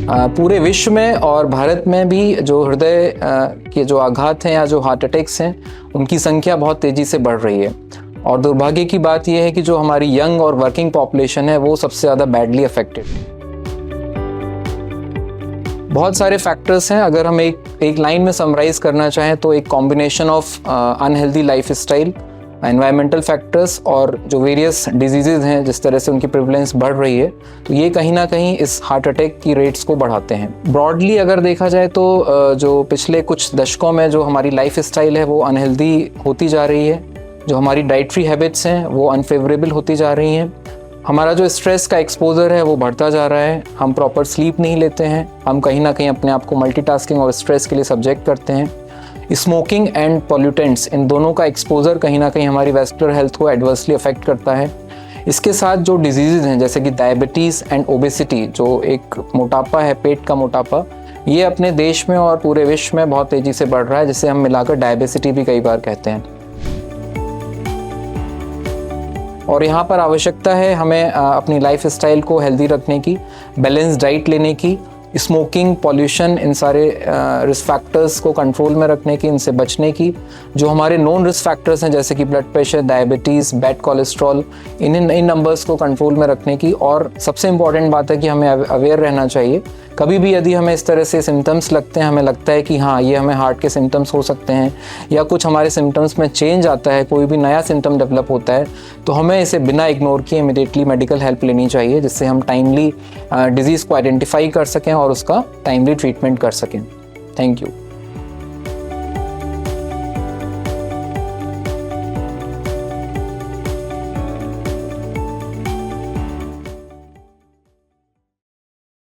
पूरे विश्व में और भारत में भी जो हृदय के जो आघात हैं या जो हार्ट अटैक्स हैं उनकी संख्या बहुत तेज़ी से बढ़ रही है। और दुर्भाग्य की बात यह है कि जो हमारी यंग और वर्किंग पॉपुलेशन है वो सबसे ज़्यादा बैडली अफेक्टेड है। बहुत सारे फैक्टर्स हैं, अगर हम एक लाइन में समराइज करना चाहें तो एक combination of unhealthy life style, environmental factors और जो वेरियस डिजीज़ेज़ हैं जिस तरह से उनकी प्रिवलेंस बढ़ रही है, तो ये कहीं ना कहीं इस हार्ट अटैक की रेट्स को बढ़ाते हैं। ब्रॉडली अगर देखा जाए तो जो पिछले कुछ दशकों में जो हमारी लाइफ स्टाइल है वो अनहेल्दी होती जा रही है, जो हमारी डाइटरी हैबिट्स हैं वो अनफेवरेबल होती जा रही हैं, हमारा जो स्ट्रेस का एक्सपोजर है वो बढ़ता जा रहा है, हम प्रॉपर स्लीप नहीं लेते हैं, हम कहीं ना कहीं अपने आप को मल्टीटास्किंग और स्ट्रेस के लिए सब्जेक्ट करते हैं। स्मोकिंग एंड पॉल्यूटेंट्स, इन दोनों का एक्सपोजर कहीं ना कहीं हमारी वैस्कुलर हेल्थ को एडवर्सली अफेक्ट करता है। इसके साथ जो डिजीज़ हैं जैसे कि डायबिटीज़ एंड ओबेसिटी, जो एक मोटापा है, पेट का मोटापा, ये अपने देश में और पूरे विश्व में बहुत तेज़ी से बढ़ रहा है, जिसे हम मिलाकर डायबिसिटी भी कई बार कहते हैं। और यहाँ पर आवश्यकता है हमें अपनी लाइफ स्टाइल को हेल्दी रखने की, बैलेंस डाइट लेने की, स्मोकिंग, पॉल्यूशन, इन सारे रिस्क फैक्टर्स को कंट्रोल में रखने की, इनसे बचने की। जो हमारे नॉन रिस्क फैक्टर्स हैं जैसे कि blood pressure, diabetes, bad cholesterol, इन नंबर्स को कंट्रोल में रखने की। और सबसे इम्पॉर्टेंट बात है कि हमें अवेयर रहना चाहिए। कभी भी यदि हमें इस तरह से सिम्टम्स लगते हैं, हमें लगता है कि हाँ ये हमें हार्ट के सिम्टम्स हो सकते हैं या कुछ हमारे सिम्टम्स में चेंज आता है, कोई भी नया सिम्टम डेवलप होता है, तो हमें इसे बिना इग्नोर किए इमीडिएटली मेडिकल हेल्प लेनी चाहिए, जिससे हम टाइमली डिजीज़ को आइडेंटिफाई कर सकें और उसका टाइमली ट्रीटमेंट कर सकें। Thank you.